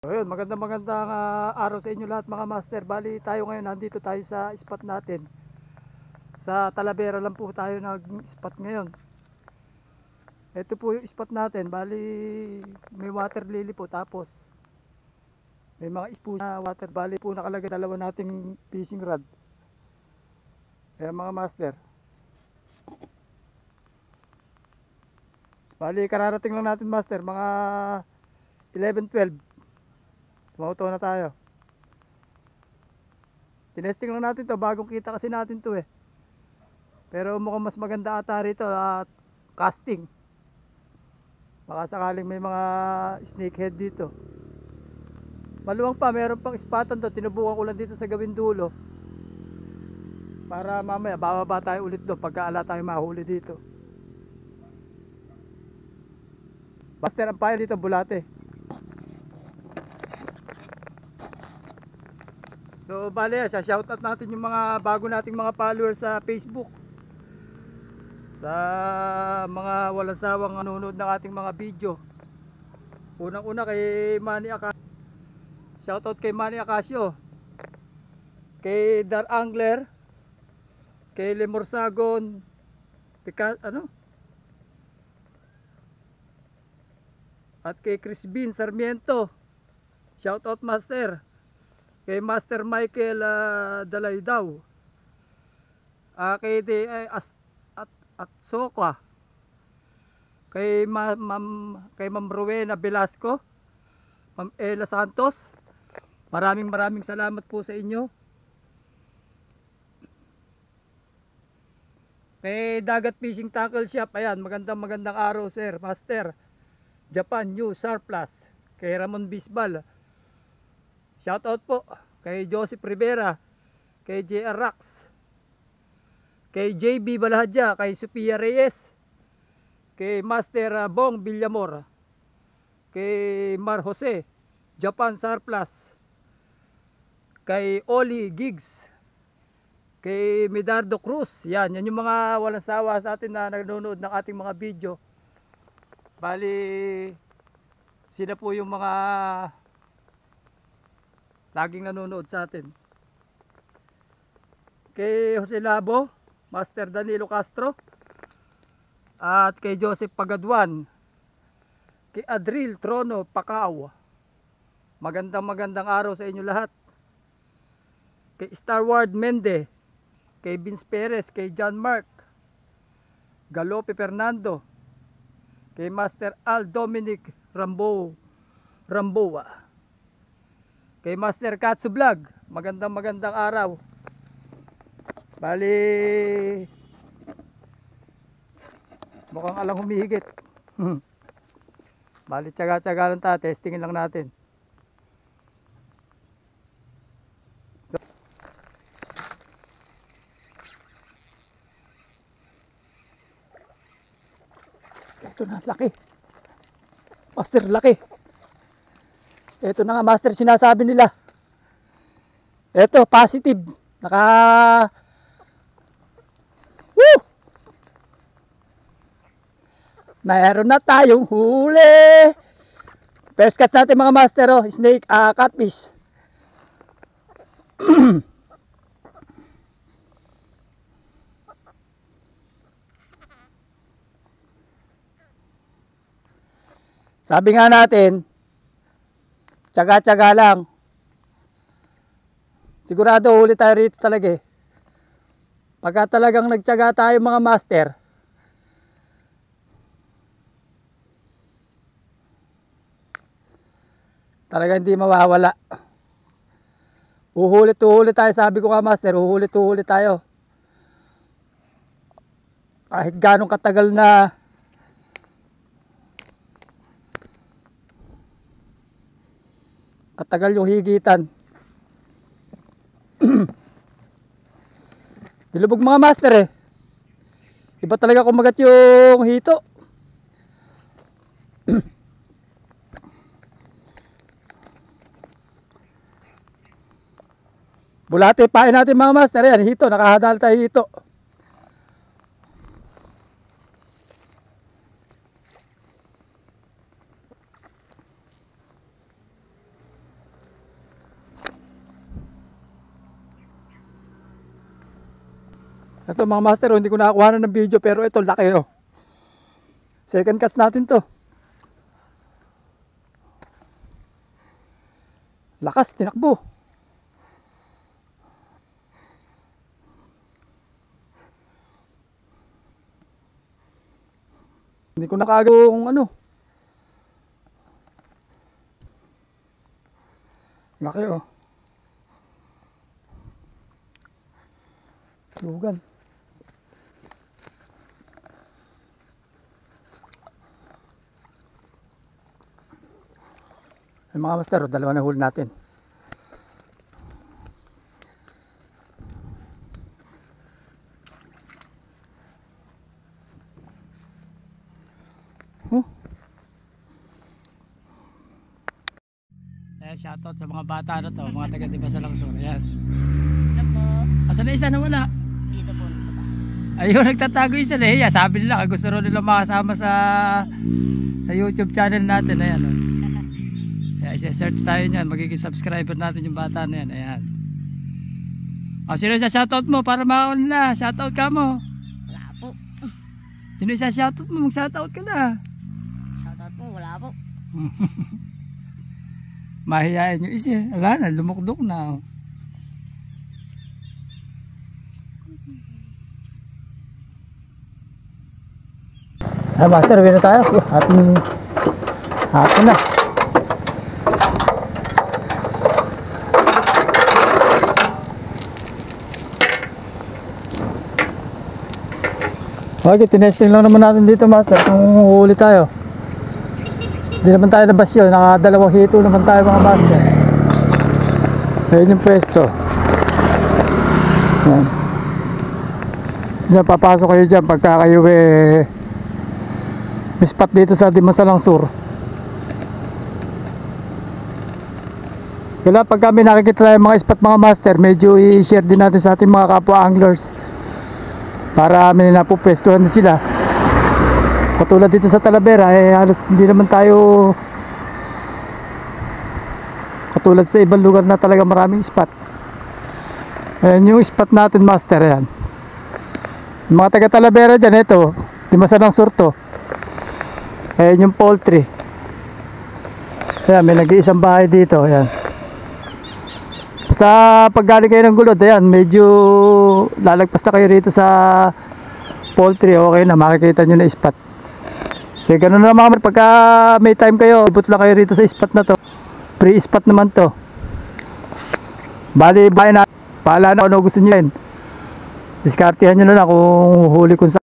So yun, magandang araw sa inyo lahat mga master. Bali tayo ngayon, nandito tayo sa spot natin. Sa Talavera lang po tayo nag-spot ngayon. Ito po yung spot natin. Bali may water lily po, tapos may mga ispo na water. Bali po nakalagay dalawa nating fishing rod. Kaya mga master, bali kararating lang natin master, mga 11-12. Tumauto na tayo. Tinesting lang natin to, bagong kita kasi natin to eh. Pero mukhang mas maganda ata rito at casting. Baka sakaling may mga snakehead dito. Maluwang pa, meron pang ispatan to. Tinubukan ko lang dito sa gawing dulo, para mamaya bababa tayo ulit doon pagka ala tayo mahuli dito. Master, ang payo dito bulate. So bale, sa shoutout natin yung mga bago nating mga followers sa Facebook, sa mga walang sawang nanonood ng ating mga video. Unang una kay Manny Acasio. Shoutout kay Manny Acasio, kay Dar Angler, kay Lemorsagon, at kay Chris Bean Sarmiento. Shoutout master. Kay Master Michael Dalaydaw, kay at Soka, kay Ma'am Rowena Velasco, Ma'am Ella Santos. Maraming salamat po sa inyo. Kay Dagat Fishing Tackle Shop, ayan, magandang araw sir, master. Japan New Surplus, kay Ramon Bisbal. Shoutout po kay Joseph Rivera, kay JR Rax, kay JB Balahadja, kay Sophia Reyes, kay Master Bong Villamor, kay Mar Jose, Japan Surplus, kay Oli Gigs, kay Medardo Cruz. Yan yung mga walang sawa sa atin na nanonood ng ating mga video. Bali sila po yung mga laging nanonood sa atin. Kay Jose Labo, Master Danilo Castro, at kay Joseph Pagaduan, kay Adril Trono Pacao. Magandang araw sa inyo lahat. Kay Starward Mende, kay Vince Perez, kay John Mark Galope Fernando, kay Master Al Dominic Ramboa, kay Master Katsu Vlog. Magandang araw. Bali mukhang alang humihigit. Bali tsaga lang tayo, testingin lang natin. Ito na, laki. Master, laki. Ito na nga master, sinasabi nila. Ito, positive. Woo! Mayroon na tayong huli. First catch natin mga master, oh, snake, catfish. Sabi nga natin, tsaga lang. Sigurado huli tayo rito talaga eh. Pagka talagang nagtsaga tayo mga master, talaga hindi mawawala. Uhulit tayo, sabi ko ka master, uhulit tayo. Kahit ganong katagal na yung higitan. Nilubog mga master eh. Iba talaga kumagat yung hito. Bulate, pain natin mga master. Yan, hito, nakahadal tayo hito. Ito mga master, hindi ko nakakuha ng video pero ito laki oh. Second catch natin to. Lakas, tinakbo. Hindi ko nakagawa kung ano. Laki oh. Lugan. Ay mga master, dalawa na huli natin. Shoutout sa mga bata na to, mga taga Diba sa Langsur. Ayan. Ano po? Asan na isa na wala? Dito po. Ayun, nagtatago isa na. Iya, sabi nila, gusto rin nila makasama sa YouTube channel natin. Ayan. Oh. Kaya isa-search tayo niyan, magiging subscriber natin yung bata na yan. Ayan. O, sino isa shoutout mo para makaon na? Shoutout ka mo. Wala po. Sino isa shoutout mo? Mag-shoutout ka na. Shoutout po, wala po. Mahihayin yung isa. Wala na, lumukdok na. Ah, master, wala tayo. Hapon na. Okay, tinesting lang naman natin dito master kung huli tayo. Hindi naman tayo nabasyo, nakadalawang hito naman tayo mga master. Ayun yung pwesto. Yan. Yan, papasok kayo dyan pagka kayo may spot dito sa Dimasalang Sur. Kaya pag kami nakikita tayo mga spot mga master, medyo i-share din natin sa ating mga kapwa anglers para may napupwestuhan din sila. Katulad dito sa Talavera, halos hindi naman tayo katulad sa ibang lugar na talaga maraming spot. Ayan yung spot natin master. Ayan. Yung mga taga Talavera dyan, ito Dimasalang Sur to. Ayan yung poultry. Ayan, may nag-iisang bahay dito. Ayan. Basta pag galing kayo ng Gulod, ayan, medyo lalagpas na kayo rito sa poultry. Okay na, makikita nyo na spot. Kasi ganun na mga pagka may time kayo, ibut lang kayo rito sa spot na to. Free spot naman to. Bali, bahay na. Paala na ano gusto nyo yun. Diskartihan nyo na lang kung huli kung sa